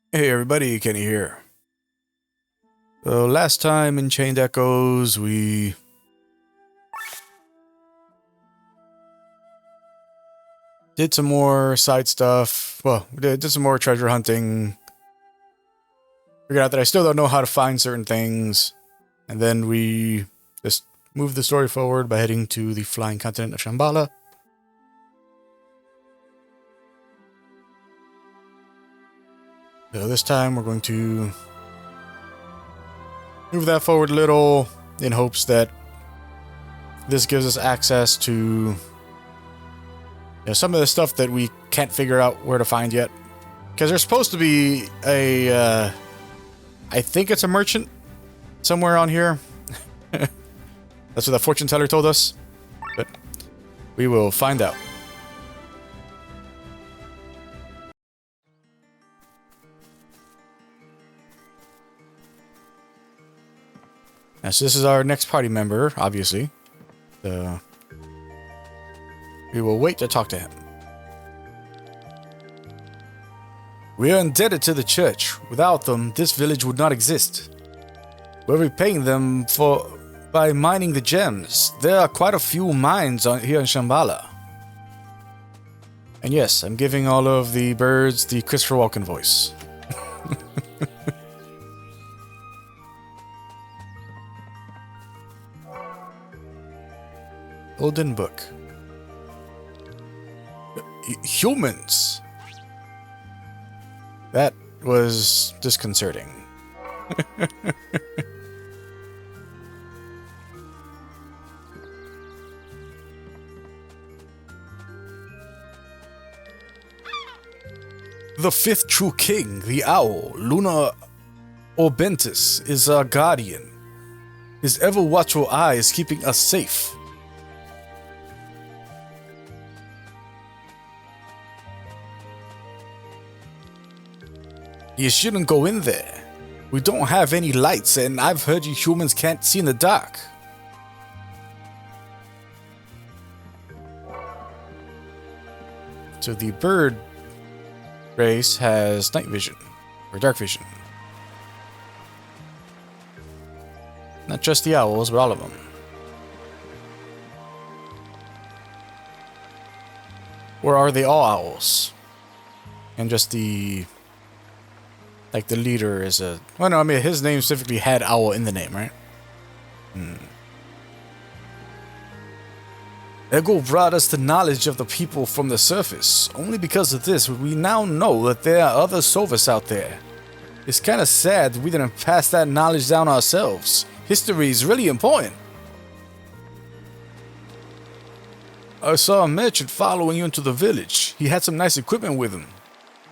Hey everybody, Kenny here. So last time in Chained Echoes, we did some more side stuff. Well, we did some more treasure hunting. Figured out that I still don't know how to find certain things. And then we just moved the story forward by heading to the flying continent of Shambhala. So this time we're going to move that forward a little in hopes that this gives us access to some of the stuff that we can't figure out where to find yet. Because there's supposed to be a, I think it's a merchant somewhere on here. That's what the fortune teller told us. But we will find out. So this is our next party member, obviously. We will wait to talk to him. We are indebted to the church. Without them, this village would not exist. We're repaying them by mining the gems. There are quite a few mines here in Shambhala. And yes, I'm giving all of the birds the Christopher Walken voice. Golden Book. Humans. That was disconcerting. The fifth true king, the owl, Luna Orbentus, is our guardian. His ever-watchful eye is keeping us safe. You shouldn't go in there. We don't have any lights, and I've heard you humans can't see in the dark. So the bird race has night vision, or dark vision. Not just the owls, but all of them. Or are they all owls? And just the... Like, the leader is a... Well, no, I mean, his name specifically had owl in the name, right? Ego brought us the knowledge of the people from the surface. Only because of this, we now know that there are other Sovas out there. It's kind of sad that we didn't pass that knowledge down ourselves. History is really important. I saw a merchant following you into the village. He had some nice equipment with him.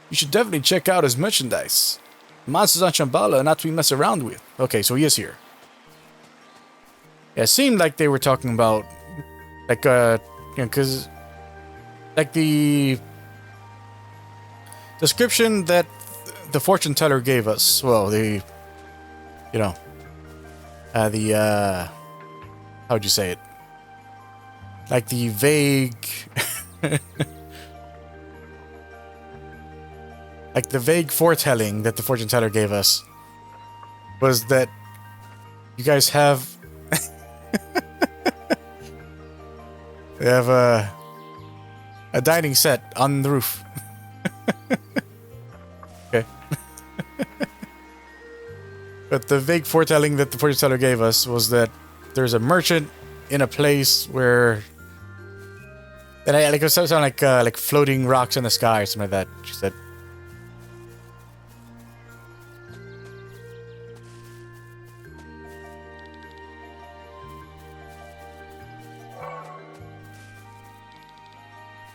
You should definitely check out his merchandise. Monsters on Shambhala are not to be messed around with. Okay, so he is here. Yeah, it seemed like they were talking about, like, because, like, the description that the fortune teller gave us, well, how would you say it? Like, the vague... Like, the vague foretelling that the fortune teller gave us was that you guys have... They have a dining set on the roof. Okay. But the vague foretelling that the fortune teller gave us was that there's a merchant in a place where... And it was something like floating rocks in the sky or something like that, she said.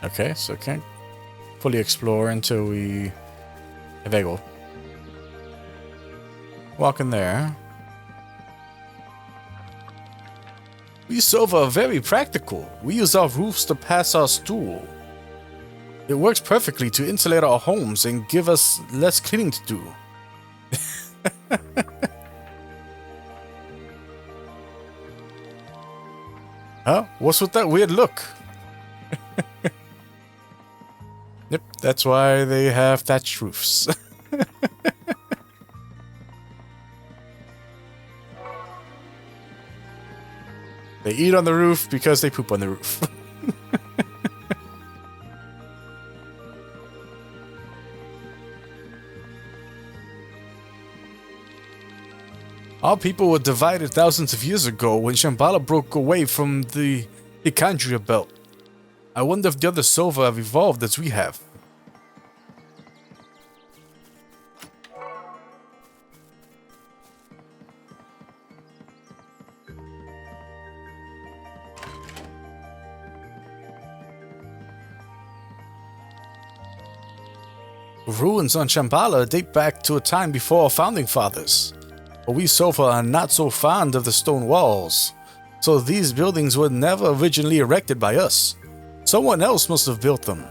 Okay, so can't fully explore until we have Eggle. Walk in there. We Sova are very practical. We use our roofs to pass our stool. It works perfectly to insulate our homes and give us less cleaning to do. Huh? What's with that weird look? Yep, that's why they have thatched roofs. They eat on the roof because they poop on the roof. Our people were divided thousands of years ago when Shambhala broke away from the Hikandria belt. I wonder if the other Sova have evolved as we have. Ruins on Shambhala date back to a time before our founding fathers. But we Sova are not so fond of the stone walls, so these buildings were never originally erected by us. Someone else must have built them.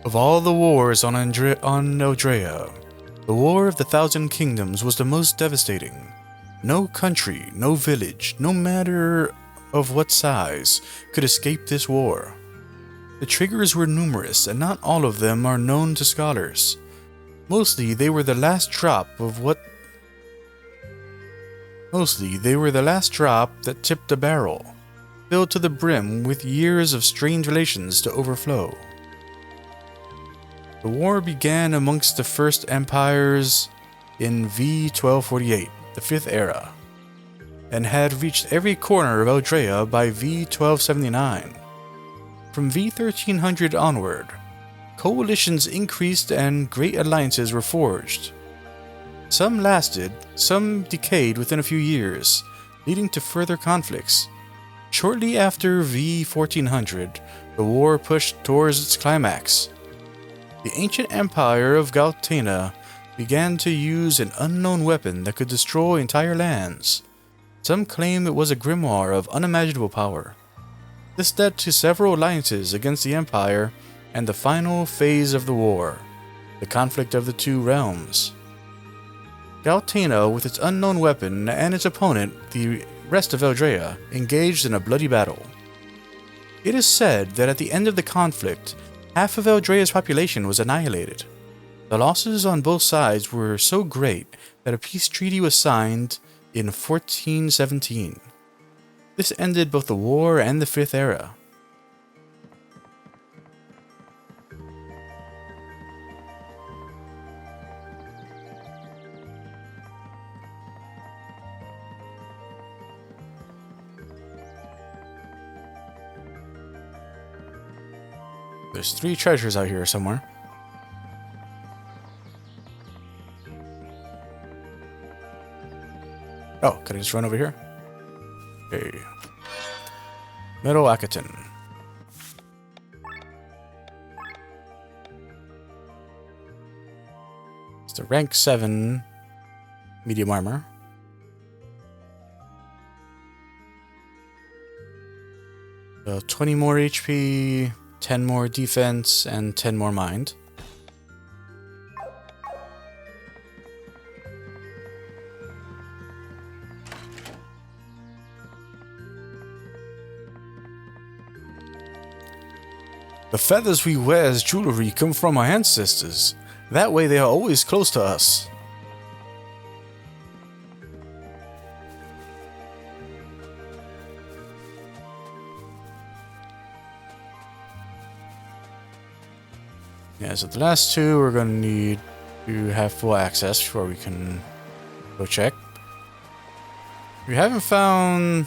Of all the wars on Eldrea, the War of the Thousand Kingdoms was the most devastating. No country, no village, no matter of what size, could escape this war. The triggers were numerous, and not all of them are known to scholars. Mostly, they were the last drop that tipped the barrel, filled to the brim with years of strained relations to overflow. The war began amongst the First Empires in V1248, the Fifth Era, and had reached every corner of Eldrea by V1279. From V1300 onward, coalitions increased and great alliances were forged. Some lasted, some decayed within a few years, leading to further conflicts. Shortly after V1400, the war pushed towards its climax. The ancient empire of Galtena began to use an unknown weapon that could destroy entire lands. Some claim it was a grimoire of unimaginable power. This led to several alliances against the Empire and the final phase of the war, the conflict of the two realms. Galtena, with its unknown weapon, and its opponent, the rest of Eldrea, engaged in a bloody battle. It is said that at the end of the conflict, half of Eldrea's population was annihilated. The losses on both sides were so great that a peace treaty was signed in 1417. This ended both the war and the Fifth Era. There's 3 treasures out here somewhere. Oh, can I just run over here? Okay. Metal Akaton. It's the rank 7 medium armor. So 20 more HP, 10 more defense, and 10 more mind. The feathers we wear as jewelry come from our ancestors. That way they are always close to us. Yeah, so the last 2 we're going to need to have full access before we can go check. We haven't found...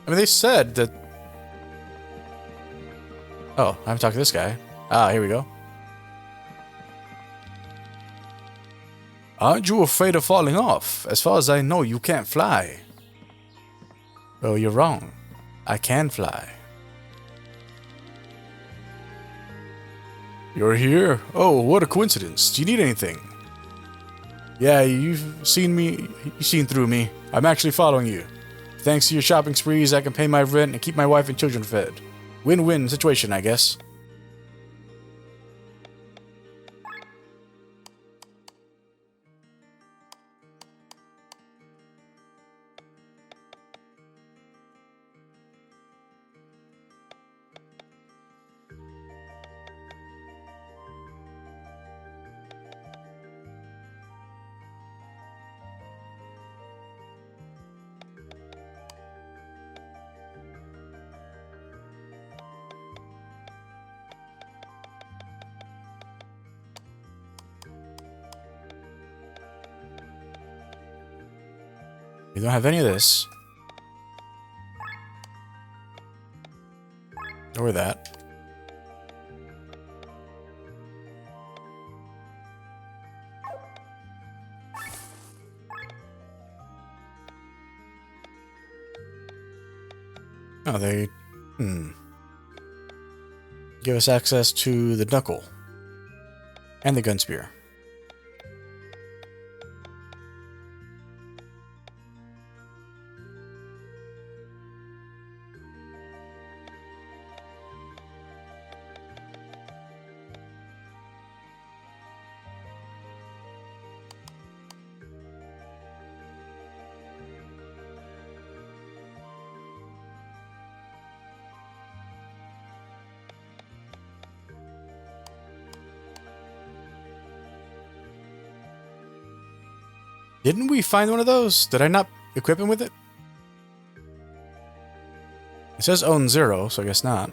I mean, they said that... Oh, I haven't talked to this guy. Ah, here we go. Aren't you afraid of falling off? As far as I know, you can't fly. Oh, you're wrong. I can fly. You're here? Oh, what a coincidence. Do you need anything? Yeah, you've seen me. You've seen through me. I'm actually following you. Thanks to your shopping sprees, I can pay my rent and keep my wife and children fed. Win-win situation, I guess. We don't have any of this. Or that. Oh, they... Give us access to the knuckle. And the gun spear. Didn't we find one of those? Did I not equip him with it? It says own 0, so I guess not.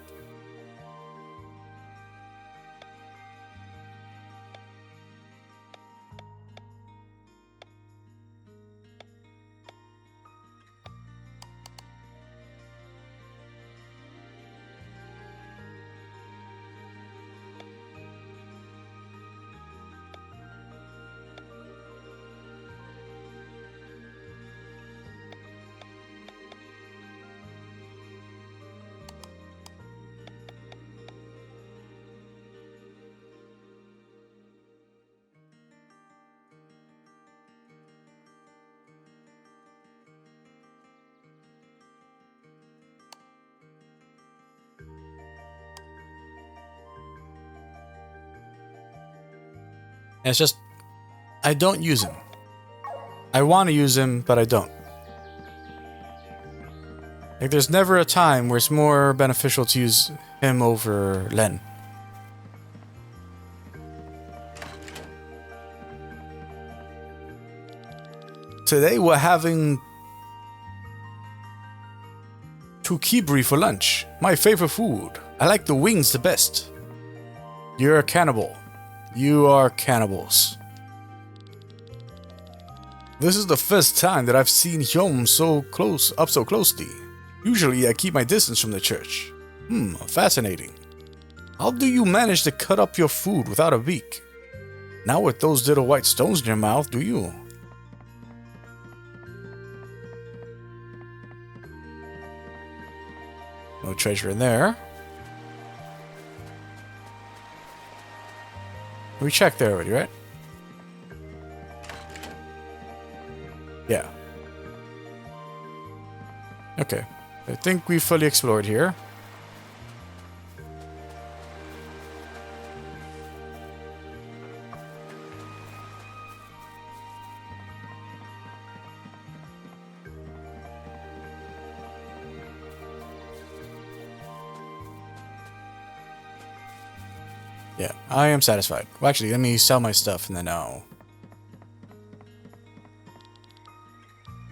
And it's just, I don't use him. I want to use him, but I don't. Like, there's never a time where it's more beneficial to use him over Len. Today we're having tukibri for lunch. My favorite food. I like the wings the best. You're a cannibal. You are cannibals. This is the first time that I've seen Hyom up so closely. Usually I keep my distance from the church. Fascinating. How do you manage to cut up your food without a beak? Not with those little white stones in your mouth, do you? No treasure in there. We checked there already, right? Yeah. Okay. I think we fully explored here. Yeah, I am satisfied. Well, actually, let me sell my stuff and then I'll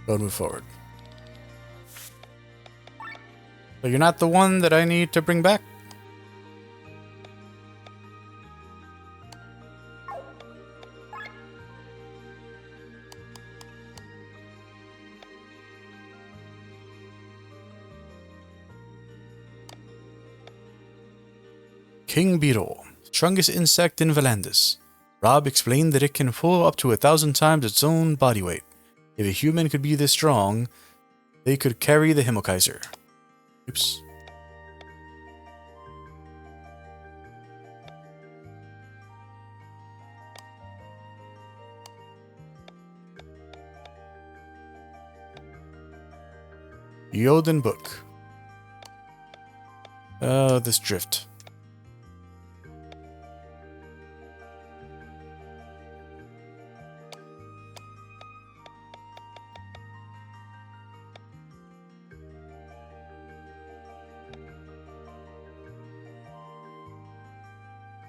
go move forward. So you're not the one that I need to bring back? King Beetle. Strongest insect in Valandis. Rob explained that it can pull up to 1,000 times its own body weight. If a human could be this strong, they could carry the Himmokaiser. Oops. Yoden book. This drift.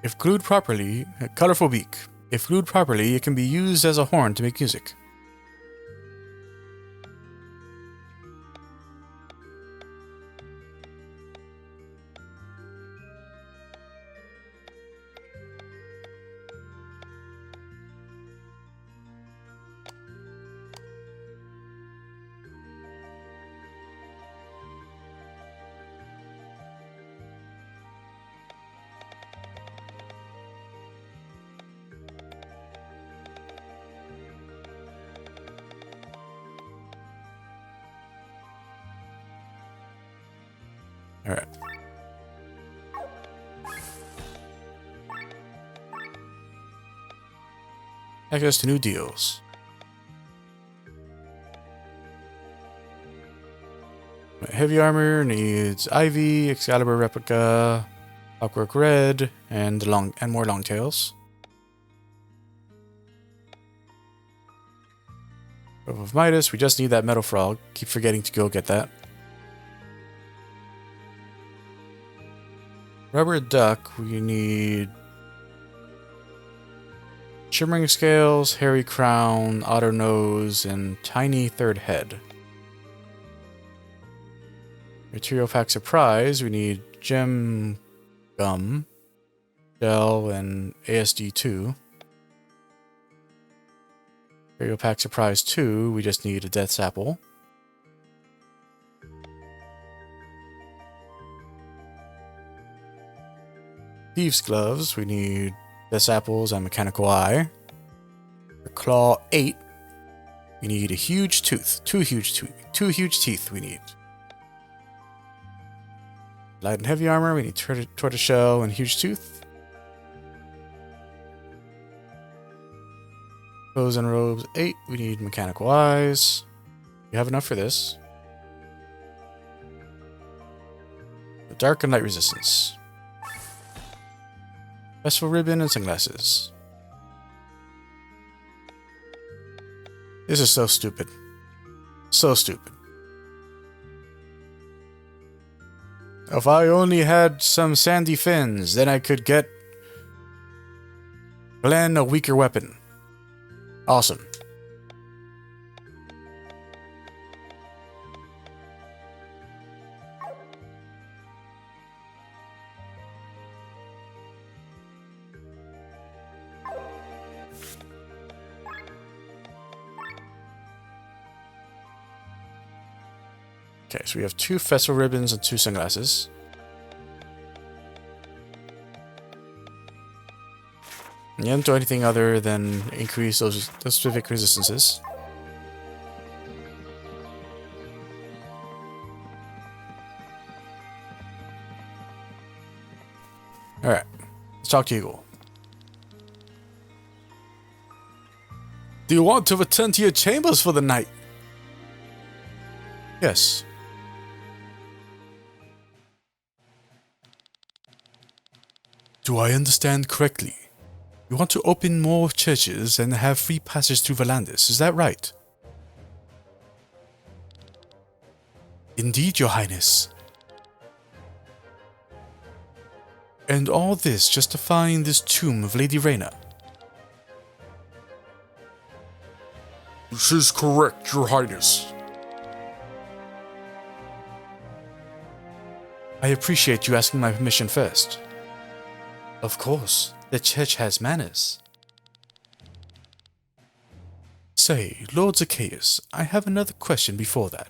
If glued properly, a colorful beak. If glued properly, it can be used as a horn to make music. Alright. Access to new deals. Heavy armor needs Ivy, Excalibur replica, Clockwork Red, and more Longtails. Robe of Midas, we just need that Metal Frog. Keep forgetting to go get that. Rubber Duck, we need Shimmering Scales, Hairy Crown, Otter Nose, and Tiny Third Head. Material Pack Surprise, we need Gem Gum, Shell, and ASD2. Material Pack Surprise 2, we just need a Death's Apple. Thieves Gloves, we need Death's Apples and Mechanical Eye. For Claw 8, we need a huge tooth. Two huge teeth we need. Light and heavy armor, we need Tortoiseshell and huge tooth. Clothes and robes 8, we need Mechanical Eyes. You have enough for this. The dark and light resistance. Festival ribbon and sunglasses. This is so stupid. So stupid. If I only had some sandy fins, then I could get Glenn a weaker weapon. Awesome. Okay, so we have 2 festival ribbons and 2 sunglasses. You don't do anything other than increase those specific resistances. Alright, let's talk to Eagle. Do you want to return to your chambers for the night? Yes. Do I understand correctly? You want to open more churches and have free passage through Valandis, is that right? Indeed, Your Highness. And all this just to find this tomb of Lady Reyna? This is correct, Your Highness. I appreciate you asking my permission first. Of course, the church has manners. Say, Lord Zacchaeus, I have another question before that.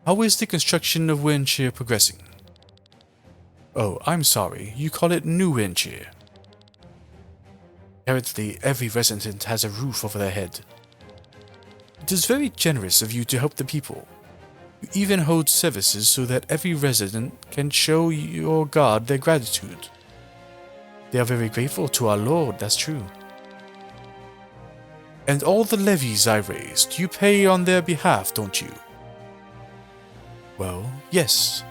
How is the construction of Wyrnshire progressing? Oh, I'm sorry, you call it New Wyrnshire. Apparently, every resident has a roof over their head. It is very generous of you to help the people. You even hold services so that every resident can show your god their gratitude. They are very grateful to our Lord, that's true. And all the levies I raised, you pay on their behalf, don't you? Well, yes.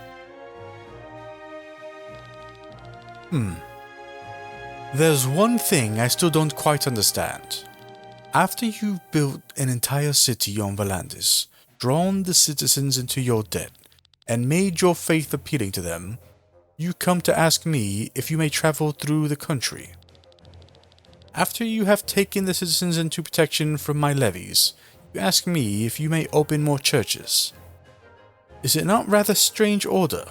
There's one thing I still don't quite understand. After you've built an entire city on Valandis, drawn the citizens into your debt, and made your faith appealing to them, you come to ask me if you may travel through the country. After you have taken the citizens into protection from my levies, you ask me if you may open more churches. Is it not rather strange order?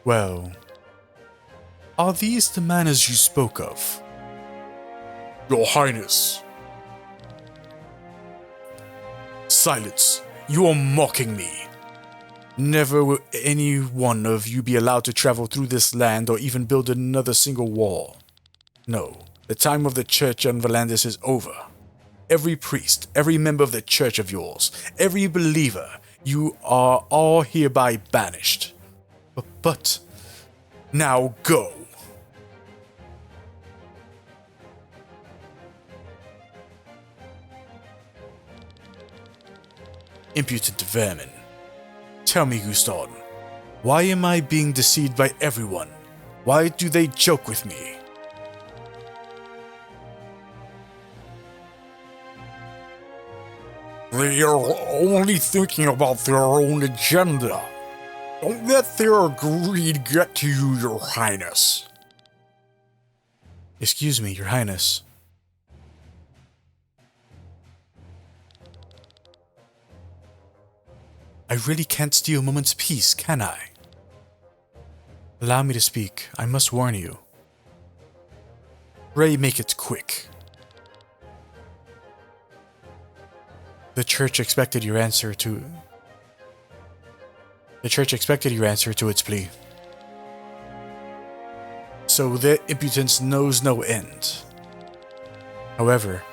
Well, are these the manners you spoke of? Your Highness. Silence. You are mocking me. Never will any one of you be allowed to travel through this land or even build another single wall. No, the time of the church on Valandis is over. Every priest, every member of the church of yours, every believer, You are all hereby banished. But now go. Impudent vermin. Tell me, Guston, why am I being deceived by everyone? Why do they joke with me? They are only thinking about their own agenda. Don't let their greed get to you, Your Highness. Excuse me, Your Highness. I really can't steal a moment's peace, can I? Allow me to speak. I must warn you. Pray make it quick. The Church expected your answer to its plea. So their impudence knows no end. However,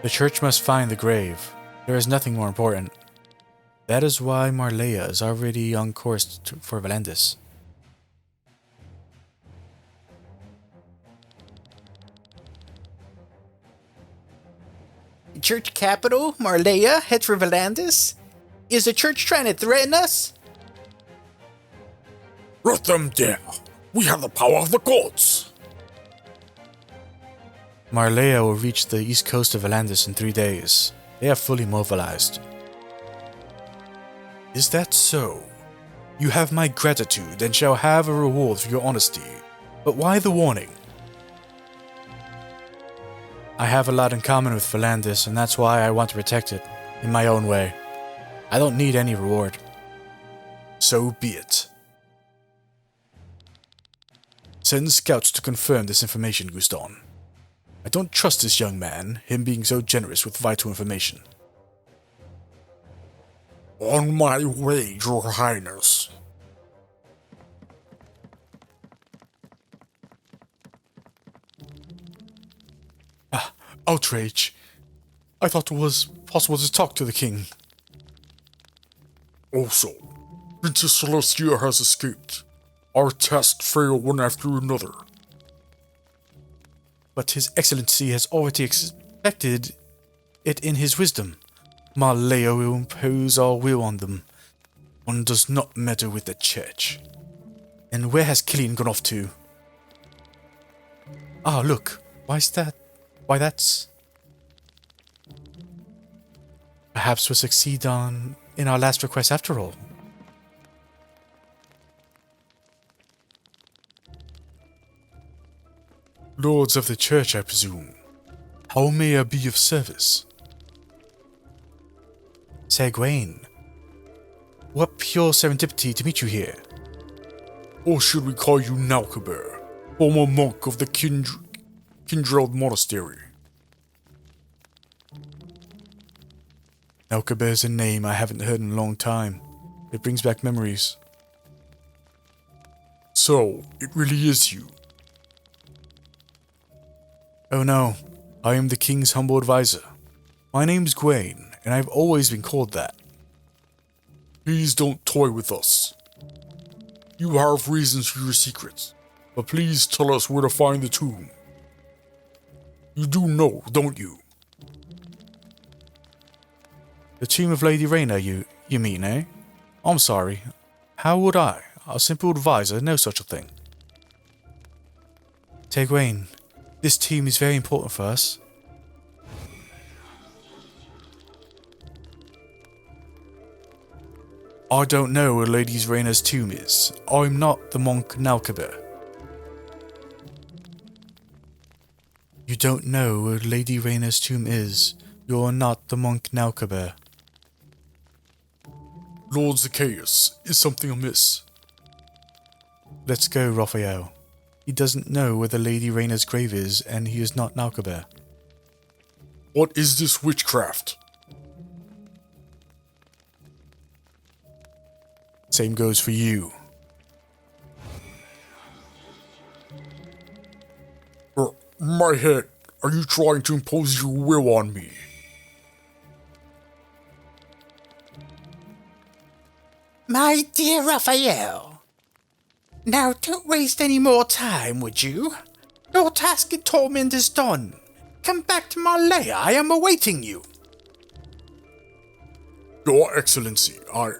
the Church must find the grave. There is nothing more important. That is why Marleya is already on course for Valandis. Church capital, Marleya, heads for Valandis? Is the church trying to threaten us? Let them dare. We have the power of the gods. Marleya will reach the east coast of Valandis in 3 days. They are fully mobilized. Is that so? You have my gratitude and shall have a reward for your honesty. But why the warning? I have a lot in common with Valandis, and that's why I want to protect it, in my own way. I don't need any reward. So be it. Send scouts to confirm this information, Guston. I don't trust this young man, him being so generous with vital information. On my way, Your Highness. Outrage. I thought it was possible to talk to the king. Also, Princess Celestia has escaped. Our tests fail one after another. But His Excellency has already expected it in his wisdom. Marleya will impose our will on them. One does not meddle with the church. And where has Killian gone off to? Ah, look. Why is that? Why that's... Perhaps we'll succeed in our last request after all. Lords of the church, I presume. How may I be of service? Segwayne. What pure serendipity to meet you here. Or should we call you Nalkaber, former monk of the Kindreld Monastery? Nalkaber is a name I haven't heard in a long time. It brings back memories. So, it really is you. Oh no, I am the king's humble advisor. My name's Gwaine, and I've always been called that. Please don't toy with us. You have reasons for your secrets, but please tell us where to find the tomb. You do know, don't you? The tomb of Lady Rayna, you mean, eh? I'm sorry. How would I, a simple advisor, know such a thing? Tegwayne, this tomb is very important for us. I don't know where Lady Rayna's tomb is. I'm not the monk Nalkaber. You don't know where Lady Rayna's tomb is. You're not the monk Nalkaber. Lord Zacchaeus, is something amiss? Let's go, Raphael. He doesn't know where the Lady Rayna's grave is, and he is not Nalkaber. What is this witchcraft? Same goes for you. My head, are you trying to impose your will on me? My dear Raphael, now don't waste any more time, would you? Your task in torment is done. Come back to Marleya, I am awaiting you. Your Excellency, I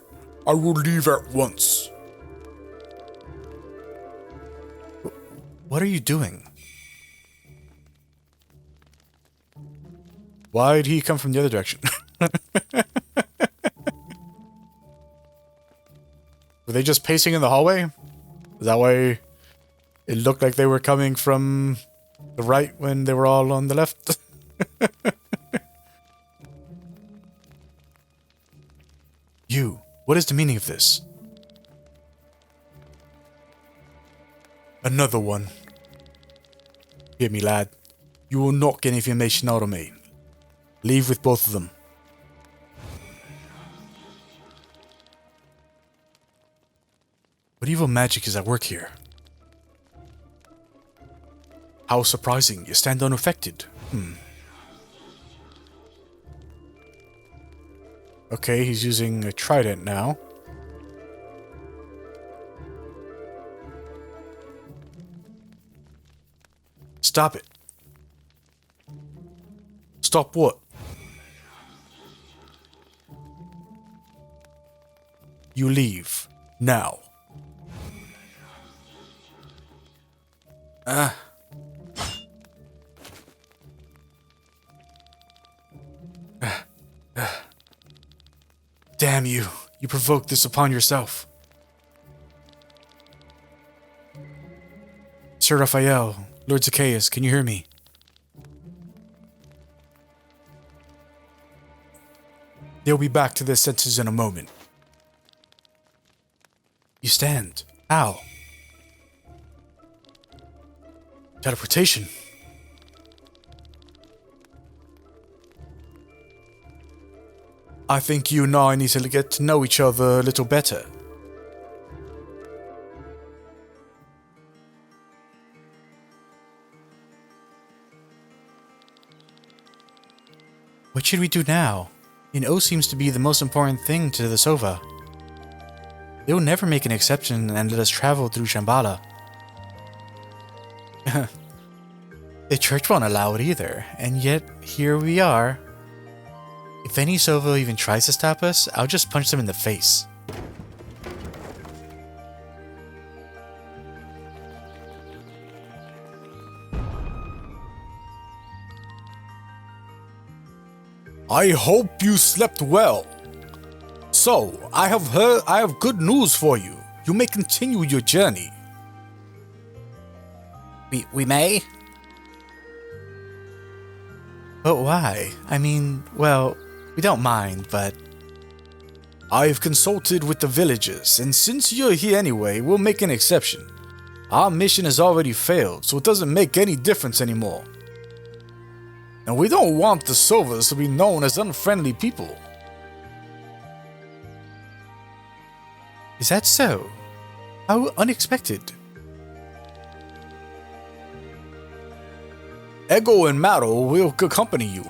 will leave at once. What are you doing? Why'd he come from the other direction? Were they just pacing in the hallway? Is that why it looked like they were coming from the right when they were all on the left? You, what is the meaning of this? Another one. Hear me, lad. You will not get information out of me. Leave with both of them. What evil magic is at work here? How surprising, you stand unaffected. Okay, he's using a trident now. Stop it. Stop what? You leave. Now. Damn you. You provoked this upon yourself. Sir Raphael, Lord Zacchaeus, can you hear me? They'll be back to their senses in a moment. You stand. How? Teleportation. I think you and I need to get to know each other a little better. What should we do now? O seems to be the most important thing to the Sova. They will never make an exception and let us travel through Shambhala. The church won't allow it either, and yet here we are. If any Sova even tries to stop us, I'll just punch them in the face. I hope you slept well. So, I have good news for you. You may continue your journey. We may? But why? I mean, well, we don't mind, but... I've consulted with the villagers, and since you're here anyway, we'll make an exception. Our mission has already failed, so it doesn't make any difference anymore. And we don't want the Sovas to be known as unfriendly people. Is that so? How unexpected. Ego and Maro will accompany you.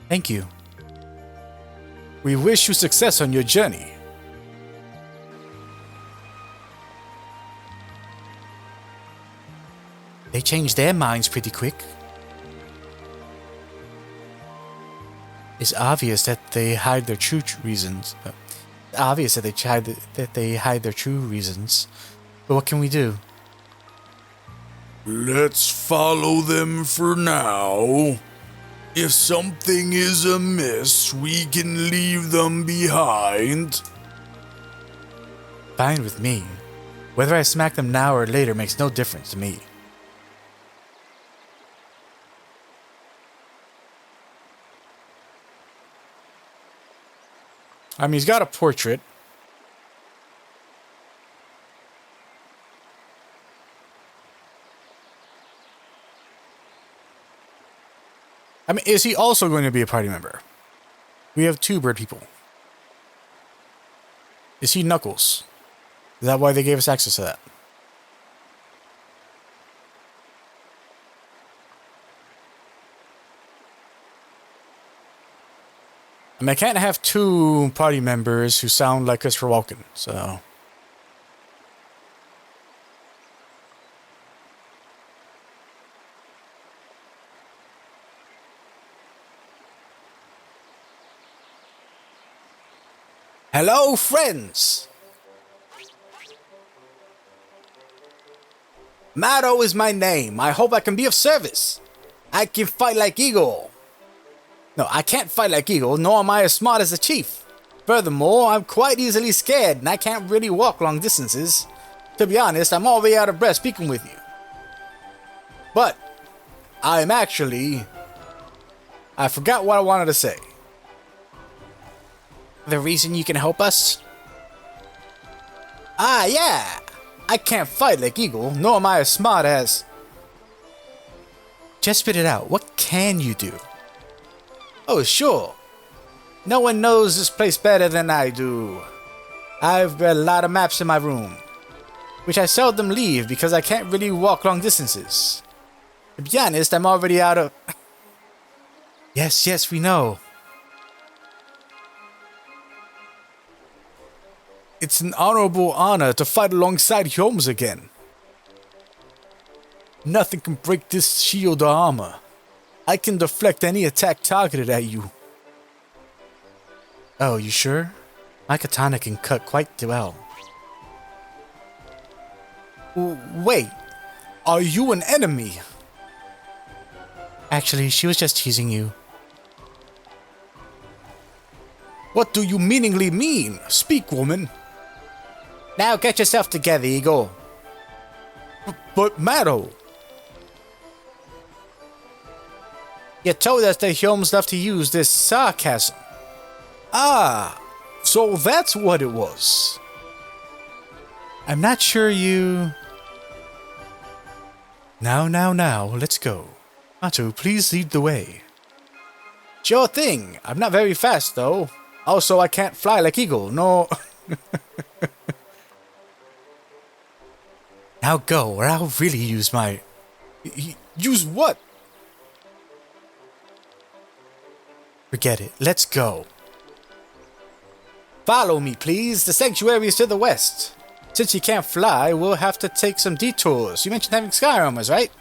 Thank you. We wish you success on your journey. They changed their minds pretty quick. It's obvious that they hide their true reasons. Obvious that they hide their true reasons. But what can we do? Let's follow them for now. If something is amiss, we can leave them behind. Fine with me. Whether I smack them now or later makes no difference to me. I mean, he's got a portrait. I mean, is he also going to be a party member? We have two bird people. Is he Knuckles? Is that why they gave us access to that? I mean, I can't have two party members who sound like Christopher Walken, so... Hello, friends! Mado is my name. I hope I can be of service. I can fight like Eagle. No, I can't fight like Eagle, nor am I as smart as the chief. Furthermore, I'm quite easily scared, and I can't really walk long distances. To be honest, I'm already out of breath speaking with you. But, I'm actually... I forgot what I wanted to say. The reason you can help us? Ah, yeah! I can't fight like Eagle, nor am I as smart as... Just spit it out. What can you do? Oh, sure. No one knows this place better than I do. I've got a lot of maps in my room, which I seldom leave because I can't really walk long distances. To be honest, I'm already out of... Yes, we know. It's an honorable honor to fight alongside Holmes again. Nothing can break this shield or armor. I can deflect any attack targeted at you. Oh, you sure? My katana can cut quite well. Wait, are you an enemy? Actually, she was just teasing you. What do you meaningly mean? Speak, woman. Now get yourself together, Eagle. But Mado... You told us that Holmes loved to use this sarcasm. Ah, so that's what it was. I'm not sure you... Now, let's go. Mado, please lead the way. Sure thing. I'm not very fast, though. Also, I can't fly like Eagle, no... Now go, or I'll really use my... Use what? Forget it. Let's go. Follow me, please. The sanctuary is to the west. Since you can't fly, we'll have to take some detours. You mentioned having sky armors, right?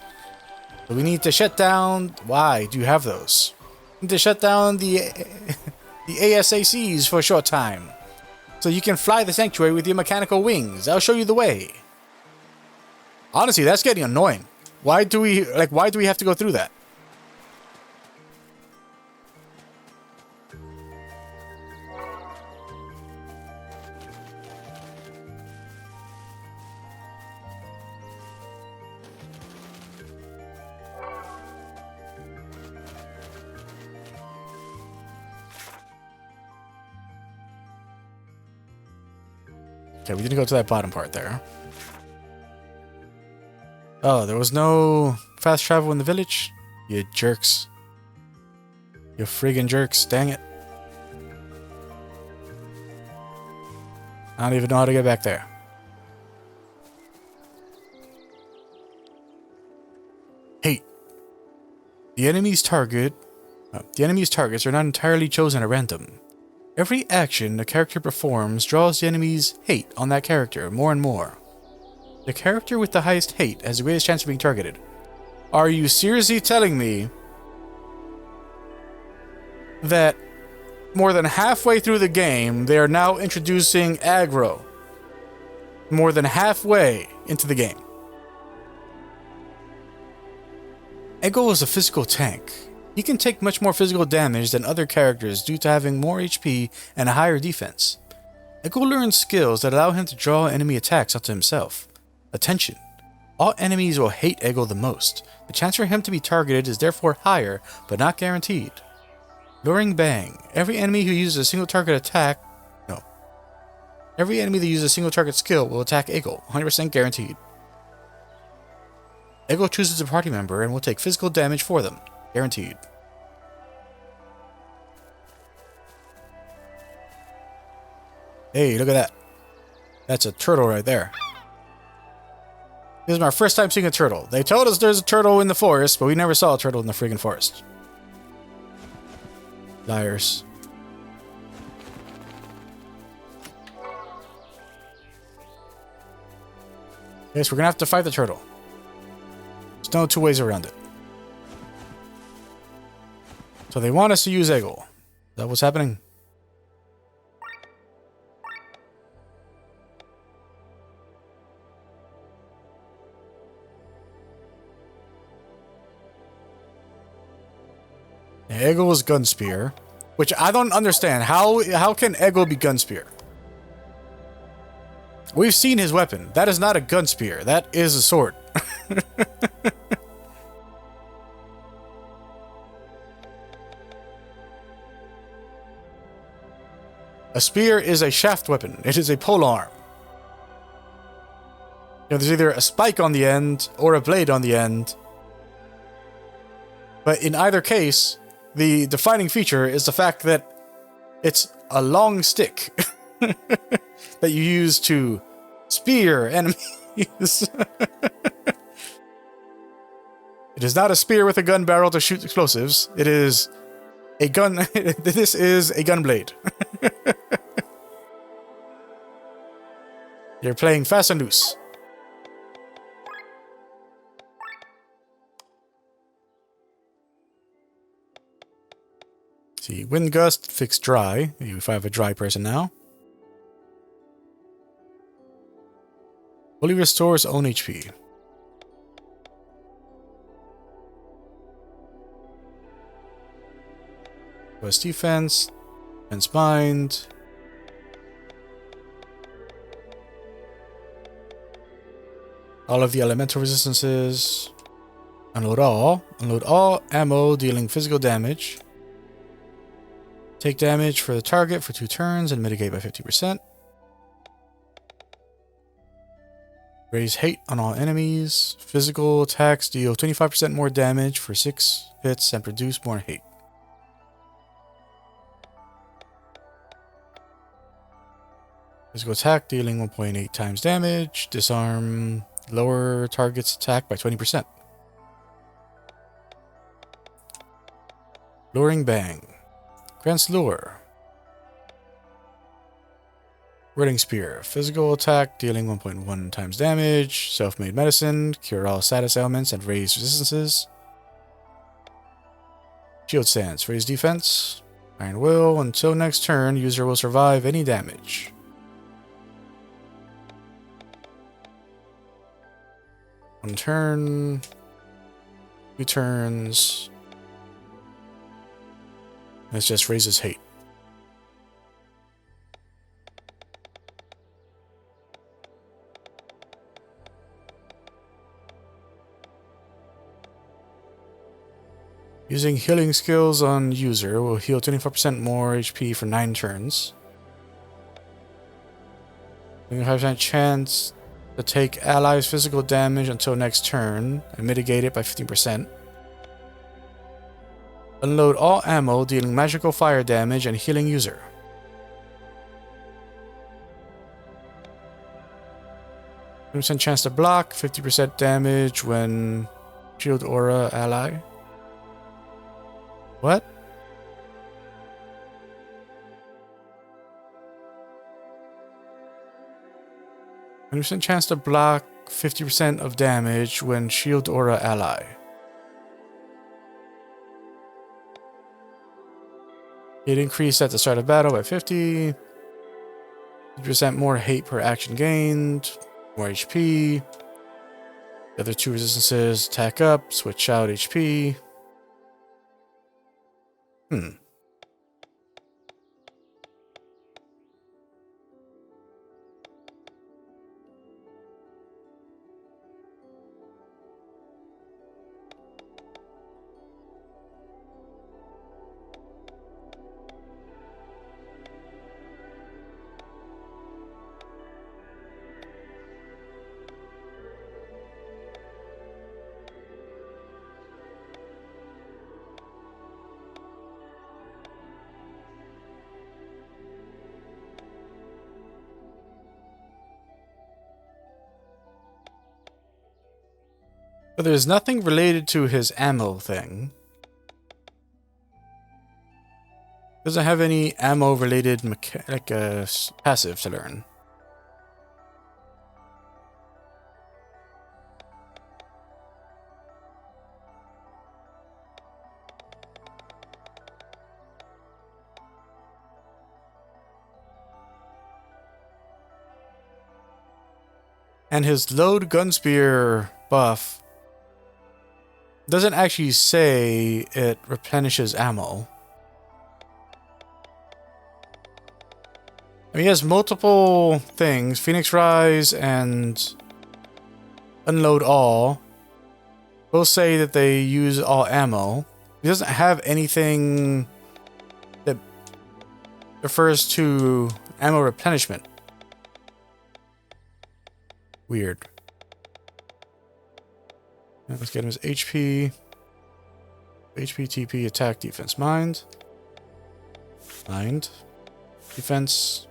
So we need to shut down... Why do you have those? We need to shut down the ASACs for a short time. So you can fly the sanctuary with your mechanical wings. I'll show you the way. Honestly, that's getting annoying. Why do we have to go through that? Okay, we didn't go to that bottom part there. Oh, there was no fast travel in the village? You jerks. You friggin' jerks, dang it. I don't even know how to get back there. Hey. The enemy's targets are not entirely chosen at random. Every action the character performs draws the enemy's hate on that character more and more. The character with the highest hate has the greatest chance of being targeted. Are you seriously telling me that more than halfway through the game, they are now introducing aggro? More than halfway into the game. Ego is a physical tank. He can take much more physical damage than other characters due to having more HP and a higher defense. Ego learns skills that allow him to draw enemy attacks onto himself. Attention! All enemies will hate Ego the most. The chance for him to be targeted is therefore higher, but not guaranteed. Luring Bang. Every enemy that uses a single target skill will attack Ego, 100% guaranteed. Ego chooses a party member and will take physical damage for them. Guaranteed. Hey, look at that. That's a turtle right there. This is my first time seeing a turtle. They told us there's a turtle in the forest, but we never saw a turtle in the friggin' forest. Liars. Yes, we're gonna have to fight the turtle. There's no two ways around it. So they want us to use Eggle. Is that what's happening? Eggle is Gunspear, which I don't understand. How can Eggle be Gunspear? We've seen his weapon. That is not a Gunspear. That is a sword. A spear is a shaft weapon. It is a polearm. There's either a spike on the end or a blade on the end. But in either case, the defining feature is the fact that it's a long stick that you use to spear enemies. It is not a spear with a gun barrel to shoot explosives. It is a gun. This is a gun blade. You're playing fast and loose. See, wind gust, fix dry. If I have a dry person now. Fully restores own HP. West defense, defense bind. All of the elemental resistances. Unload all. Unload all ammo dealing physical damage. Take damage for the target for 2 turns and mitigate by 50%. Raise hate on all enemies. Physical attacks deal 25% more damage for 6 hits and produce more hate. Physical attack dealing 1.8 times damage. Disarm lower target's attack by 20%. Luring Bang. Grants lure. Wording Spear. Physical attack dealing 1.1 times damage. Self-made medicine. Cure all status ailments and raise resistances. Shield Stance. Raise defense. Iron Will. Until next turn, user will survive any damage. One turn. 2 turns. This just raises hate. Using healing skills on user will heal 25% more HP for 9 turns. 25% chance to take allies' physical damage until next turn and mitigate it by 15%. Unload all ammo dealing magical fire damage and healing user. % chance to block, 50% damage when shield aura ally. What? % chance to block 50% of damage when shield aura ally. It increased at the start of battle by 50. 50% more hate per action gained. More HP. The other 2 resistances attack up, switch out HP. But there's nothing related to his ammo thing. Doesn't have any ammo related passive to learn. And his load gun spear buff doesn't actually say it replenishes ammo. I mean, he has multiple things. Phoenix Rise and Unload All both say that they use all ammo. He doesn't have anything that refers to ammo replenishment. Weird. Now let's get him his HP. HP, TP, attack, defense, mind. Mind. Defense.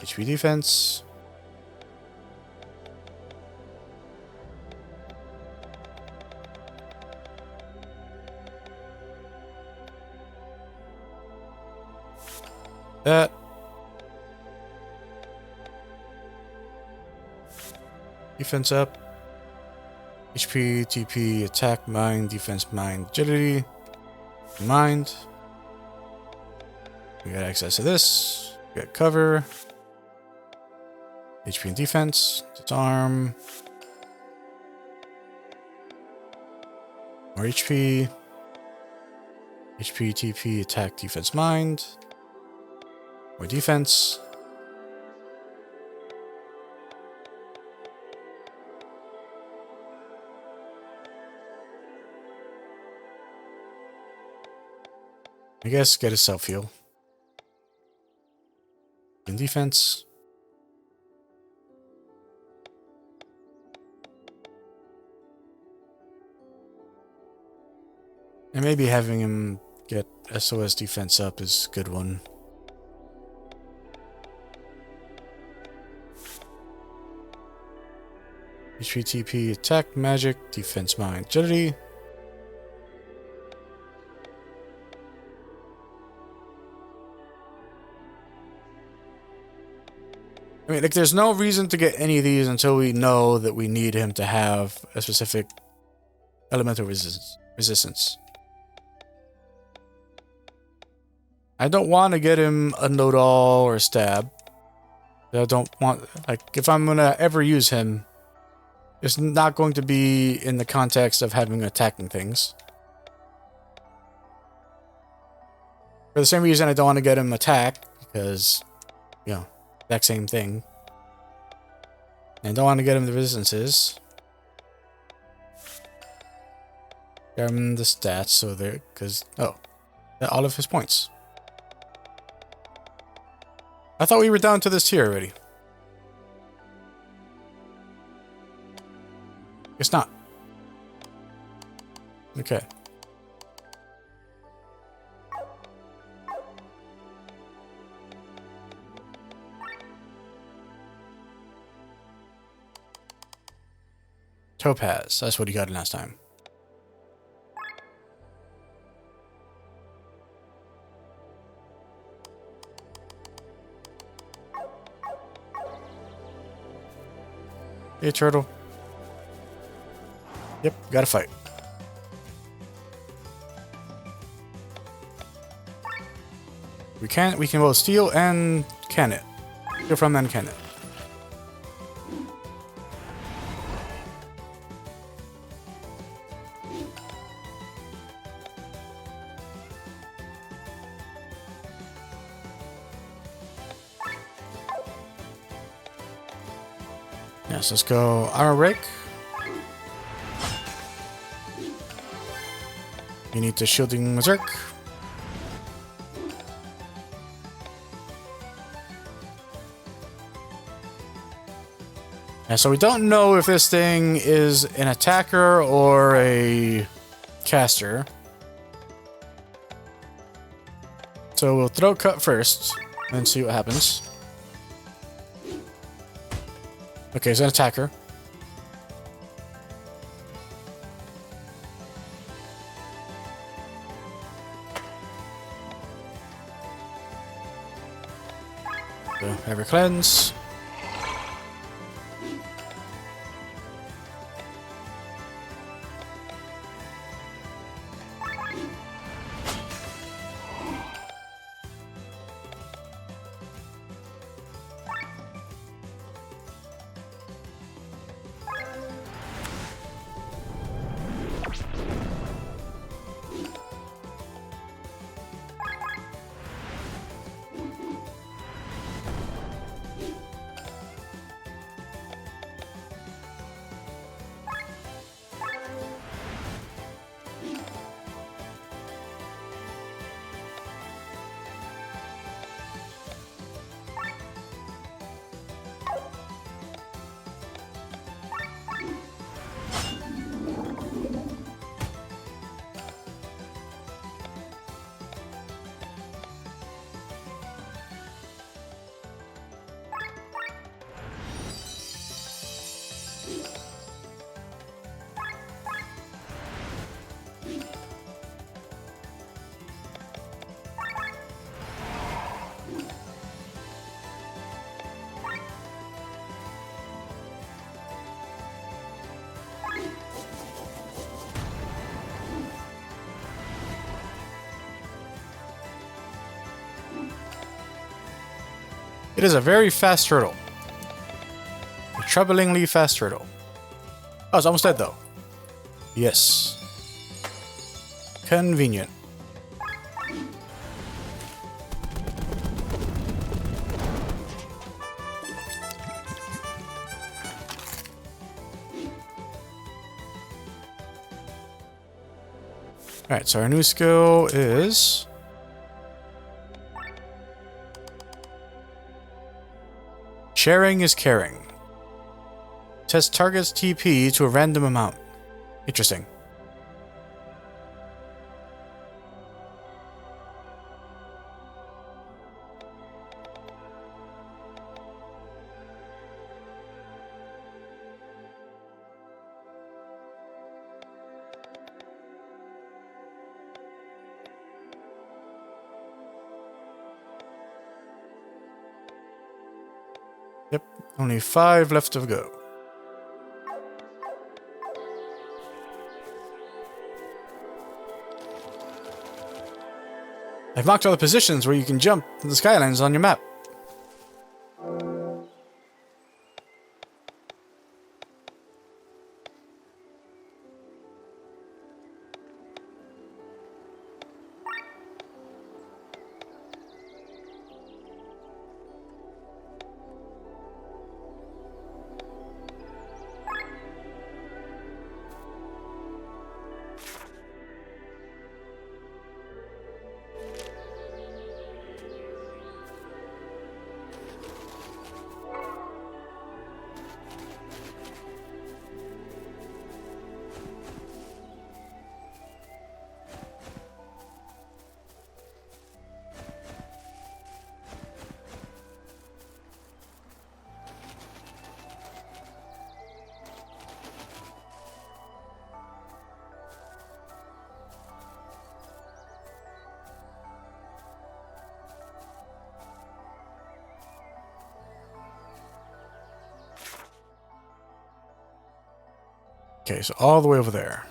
HP, defense. That. Defense up. HP, TP, attack, mind, defense, mind, agility, mind. We got access to this. We got cover. HP and defense. Disarm. More HP. HP, TP, attack, defense, mind. More defense. I guess get a self-heal. In defense. And maybe having him get SOS defense up is a good one. HP, TP, attack, magic, defense, mind, agility. I mean, like, there's no reason to get any of these until we know that we need him to have a specific elemental resistance. I don't want to get him Unload All or Stab. I don't want, like, if I'm gonna ever use him, it's not going to be in the context of having attacking things. For the same reason I don't want to get him Attack, because, you know, exact same thing. And don't want to get him the resistances. Get him the stats, so there, because, oh, all of his points. I thought we were down to this tier already. It's not. Okay. Topaz. That's what he got last time. Hey, turtle. Yep, gotta fight. We can both steal and can it. Steal from and can it. Yes, let's go Armor Break. You need to Shielding Berserk. Yeah, so we don't know if this thing is an attacker or a caster. So we'll Throat Cut first and see what happens. Okay, it's an attacker. So, have your cleanse. It is a very fast turtle. A troublingly fast turtle. Oh, it's almost dead though. Yes. Convenient. Alright, so our new skill is... Sharing is caring. Test target's TP to a random amount. Interesting. Yep, only 5 left to go. I've marked all the positions where you can jump to the skylines on your map. Okay, so all the way over there.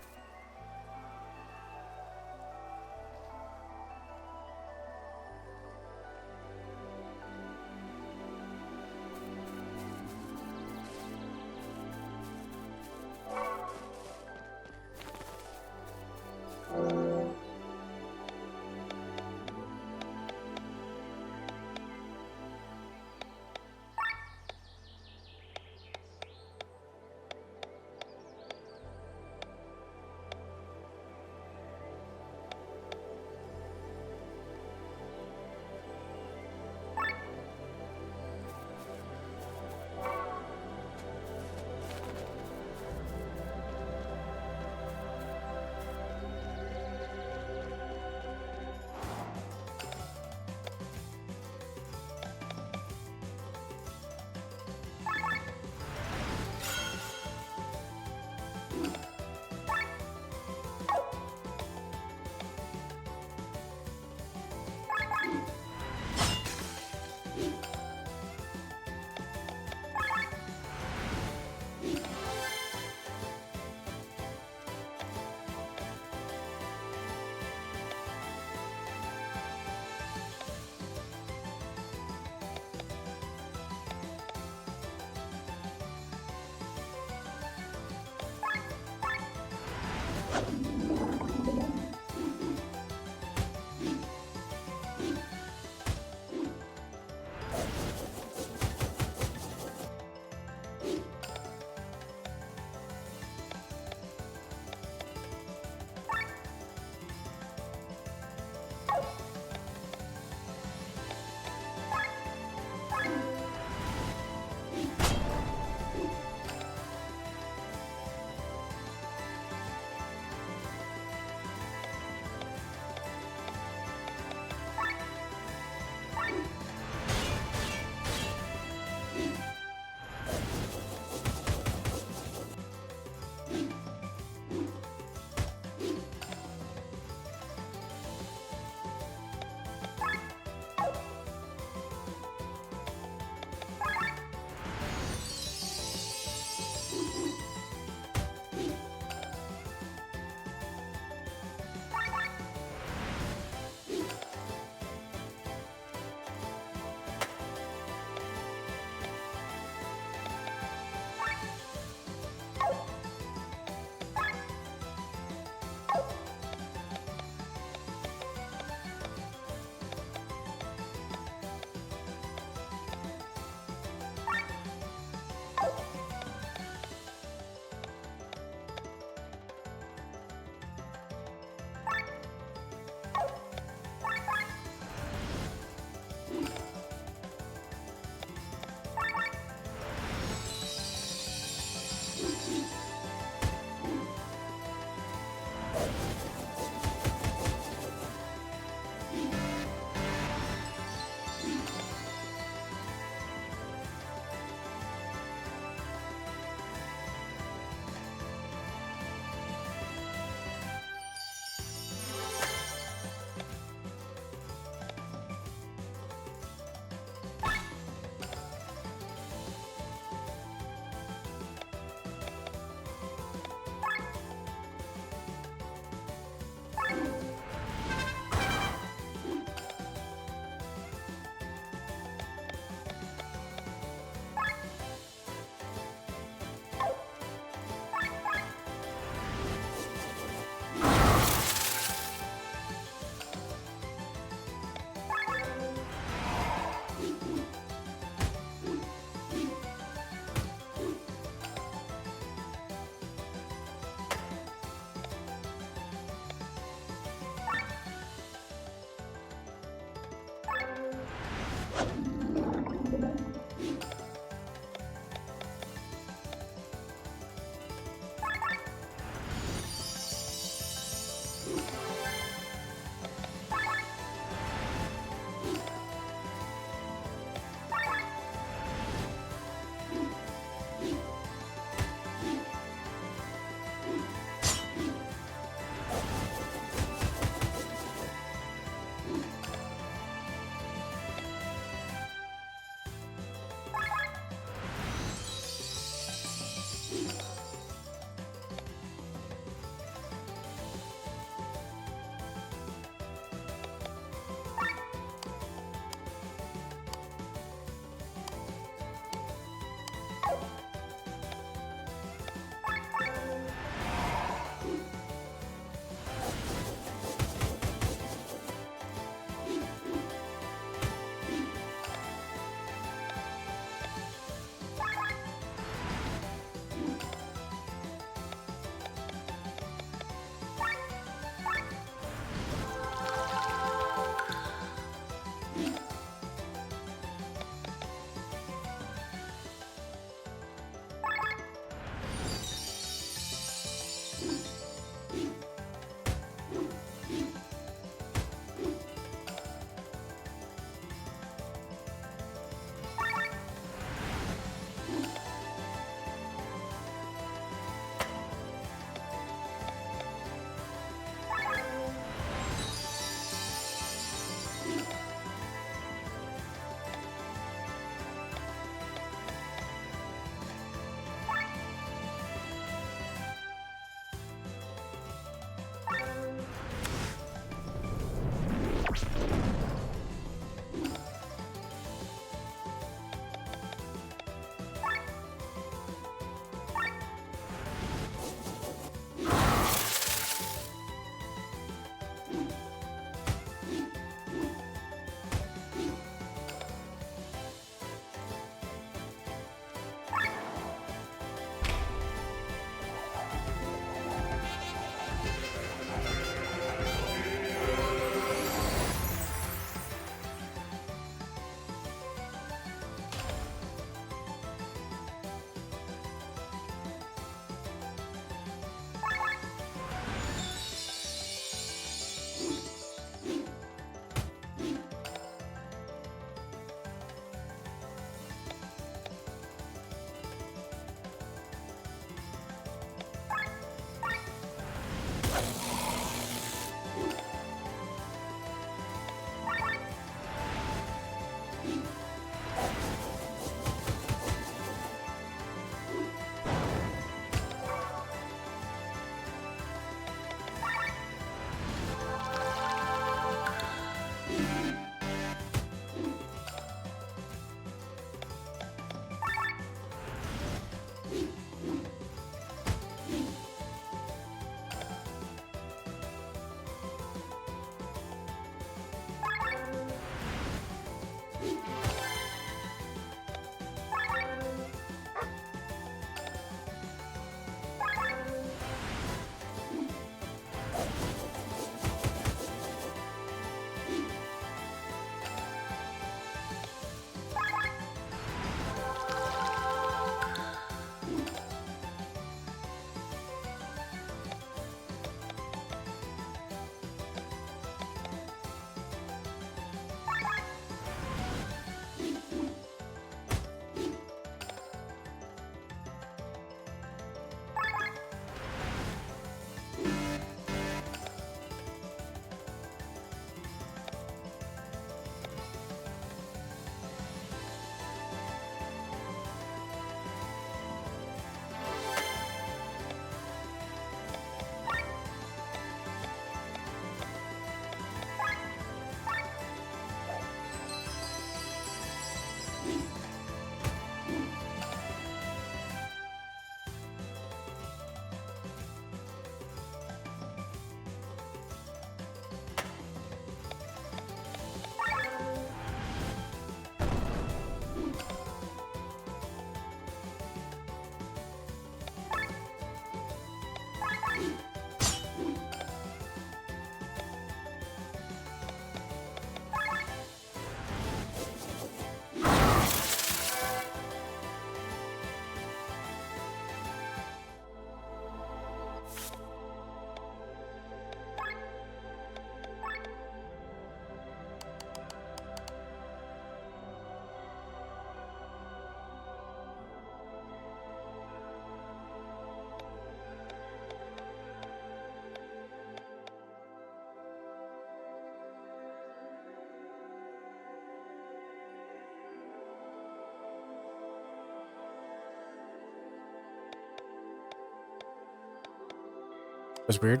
That's weird.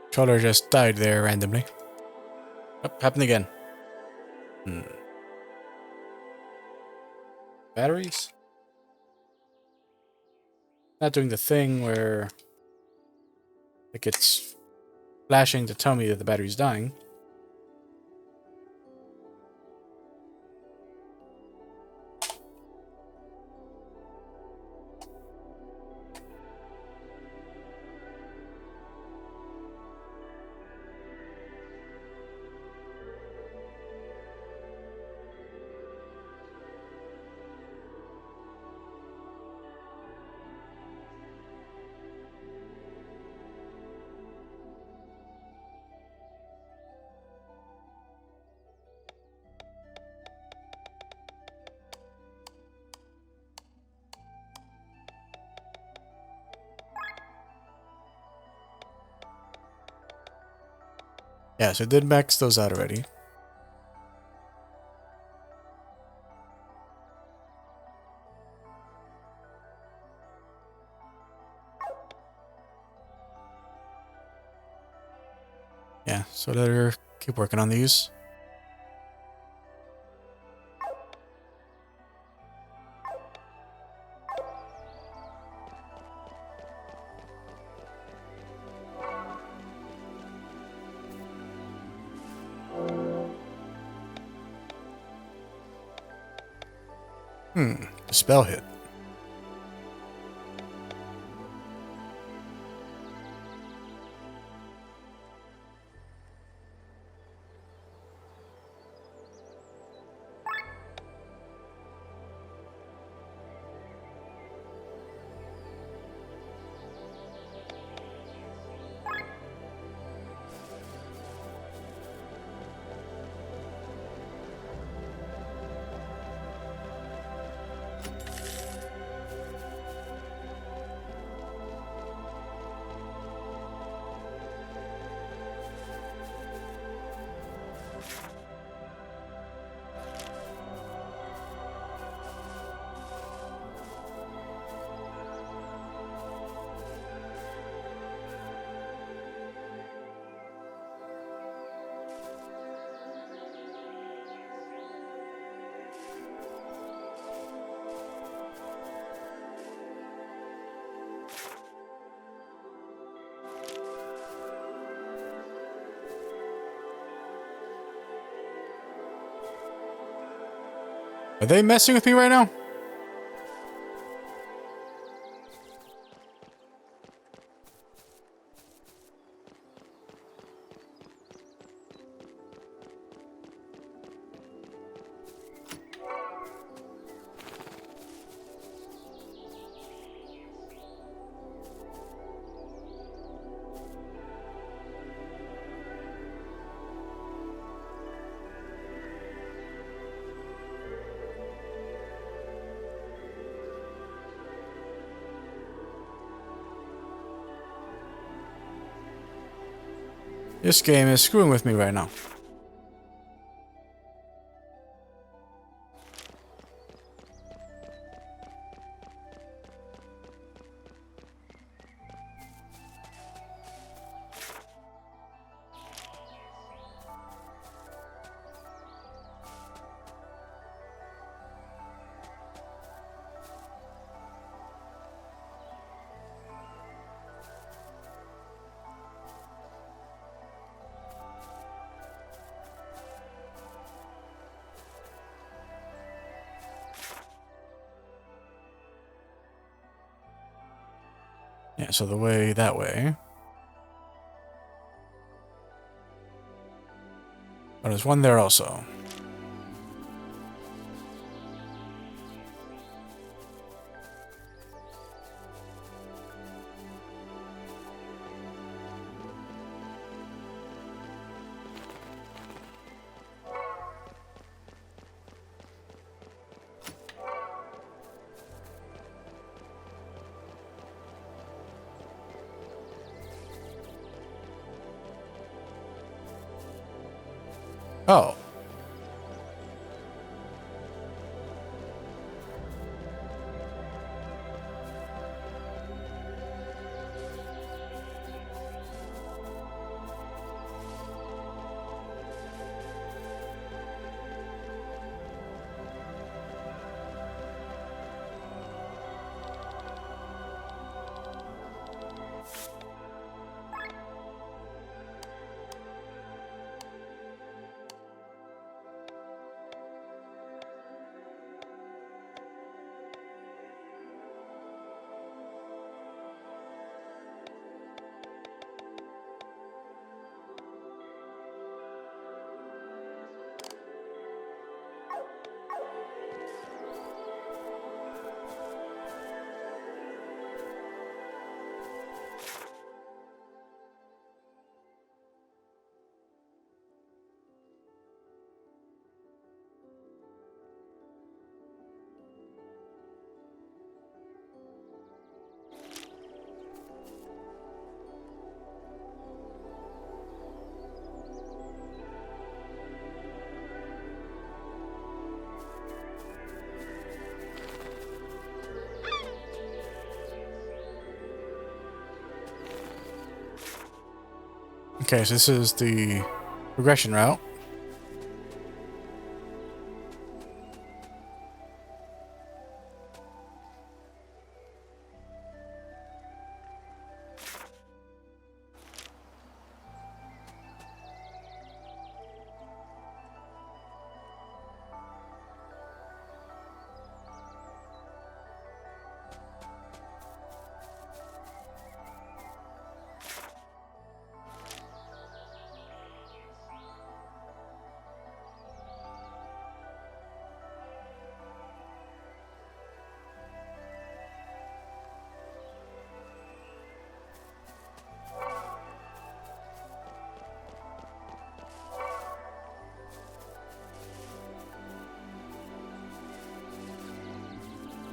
Controller just died there randomly. Oh, happened again. Batteries? Not doing the thing where like it's flashing to tell me that the battery's dying. Yeah, so it did max those out already. Yeah, so let her keep working on these. The spell hit. Are they messing with me right now? This game is screwing with me right now. Yeah, so the way that way. Oh, there's one there also. Oh. Okay, so this is the progression route.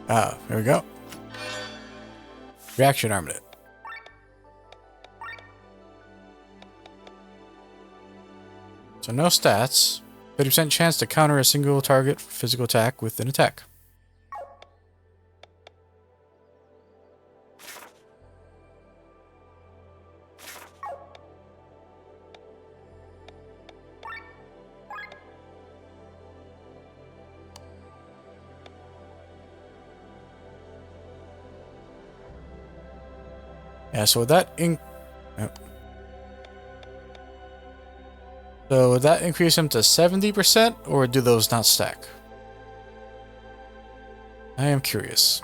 Ah, there we go. Reaction armlet. So no stats. 30% chance to counter a single target physical attack with an attack. Yeah, so would that so would that increase him to 70%, or do those not stack? I am curious.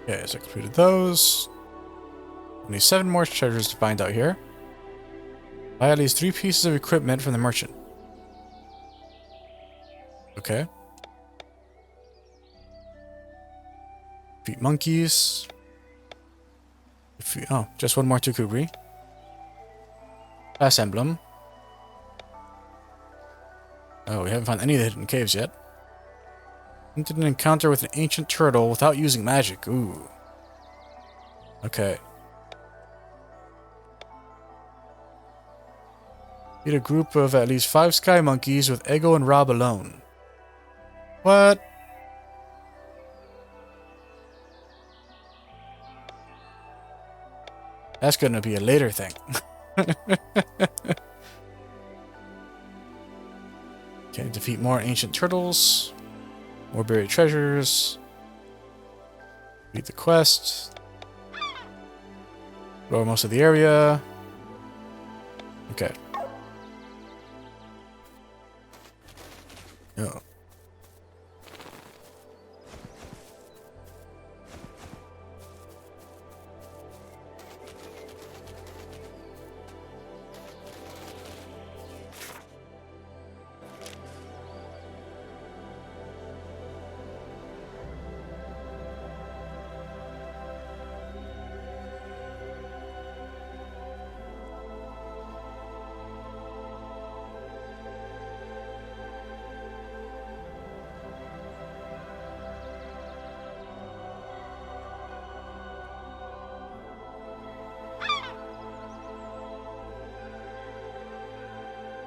Okay, so I completed those. Only 7 more treasures to find out here. Buy at least 3 pieces of equipment from the merchant. Okay. Defeat monkeys. Oh, just 1 more Tukubri. Pass emblem. Oh, we haven't found any of the hidden caves yet. Did an encounter with an ancient turtle without using magic. Ooh. Okay. Beat a group of at least 5 sky monkeys with Ego and Rob alone. What? That's gonna be a later thing. Okay, defeat more ancient turtles. More buried treasures. Beat the quest. Explore most of the area. Okay. Oh.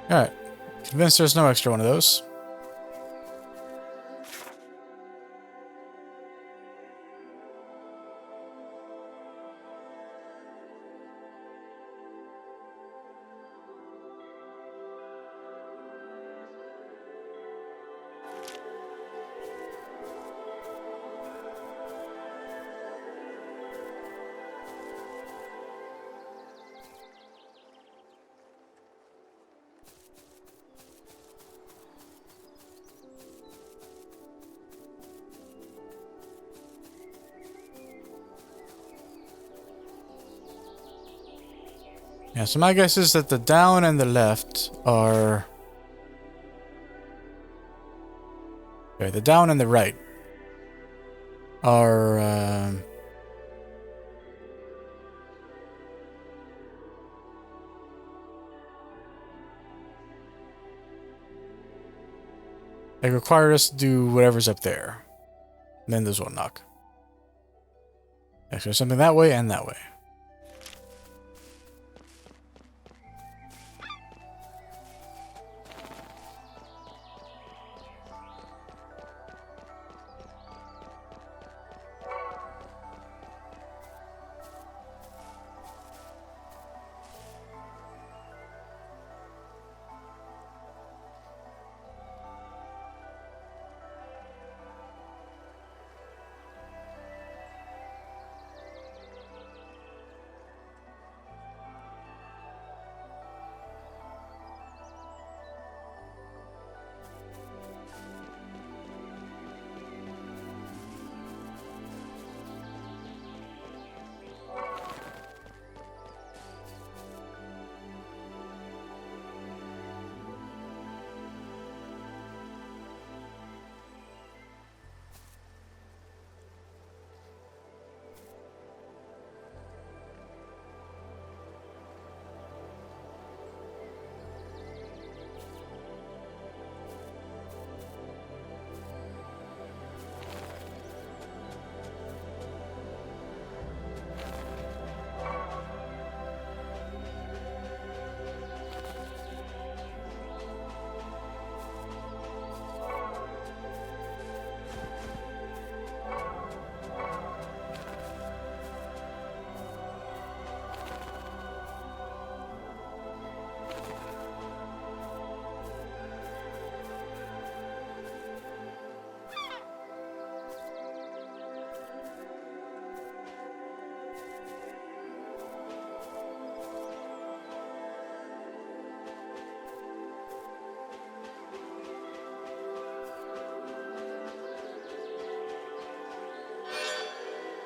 Alright. Convinced there's no extra one of those. Yeah, so my guess is that the down and the left are... Okay, the down and the right are... They require us to do whatever's up there. And then this will knock. Actually, something that way and that way.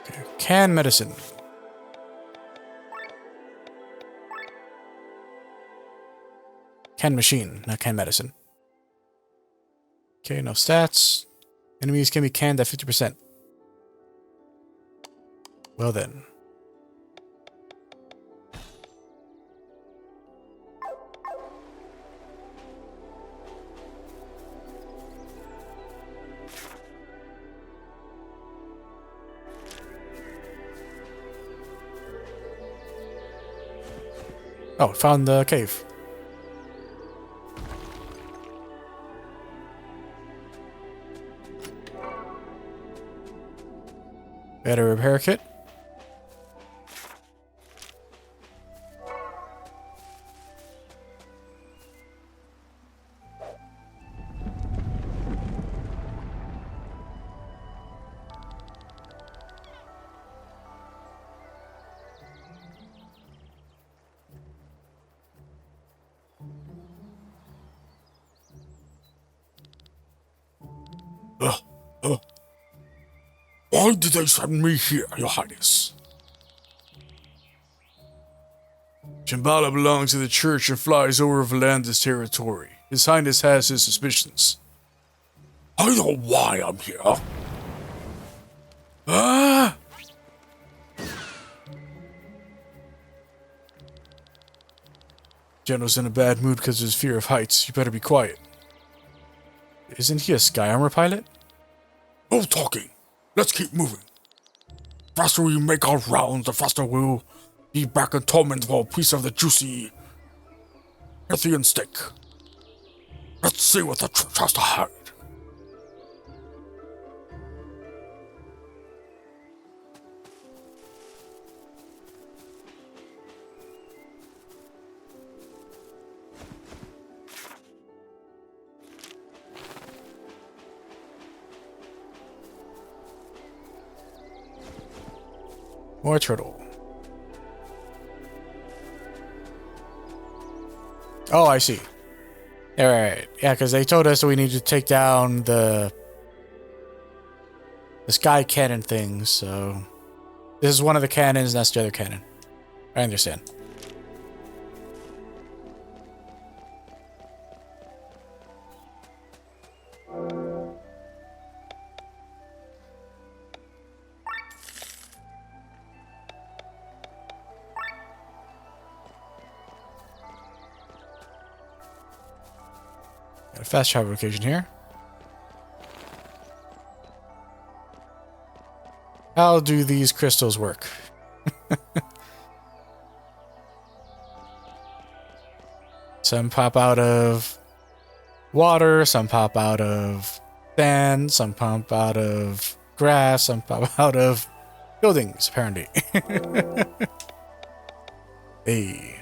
Okay, can medicine. Can machine, not can medicine. Okay, no stats. Enemies can be canned at 50%. Well then. Oh, found the cave. Got a repair kit. Why did they send me here, Your Highness? Shambhala belongs to the church and flies over Valanda's territory. His Highness has his suspicions. I know why I'm here. Ah! General's in a bad mood because of his fear of heights. You better be quiet. Isn't he a sky armor pilot? No talking. Let's keep moving. The faster we make our rounds, the faster we'll be back in Torment for a piece of the juicy Parthian steak. Let's see what the church has to hide. More turtle. Oh, I see. Alright. Yeah, because they told us that we need to take down the sky cannon things, so... This is one of the cannons, and that's the other cannon. I understand. A fast travel location here. How do these crystals work? Some pop out of water, some pop out of sand, some pop out of grass, some pop out of buildings, apparently. Hey.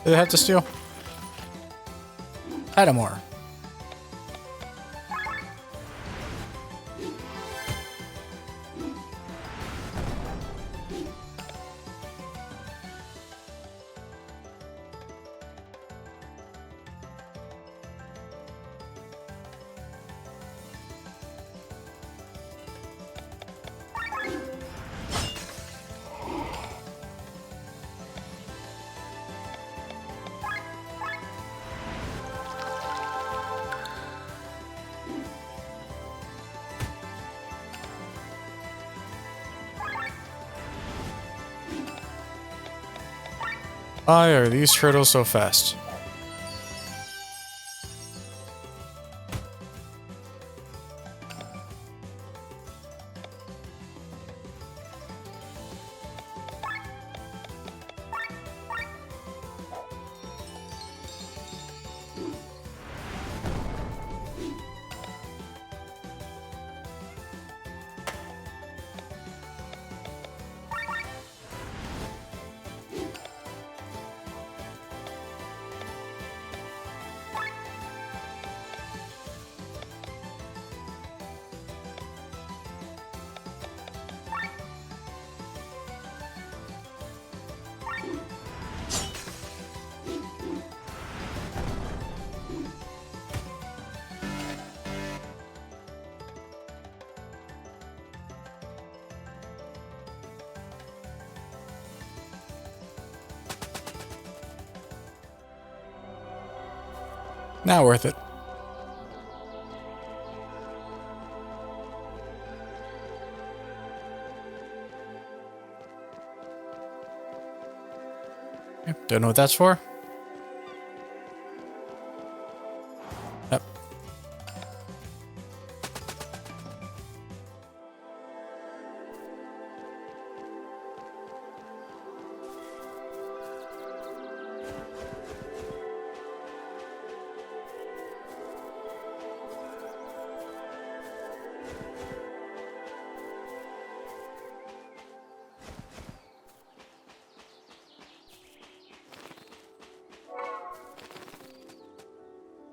Do they have to steal? Adamore. Why are these turtles so fast? Not worth it. Don't know what that's for.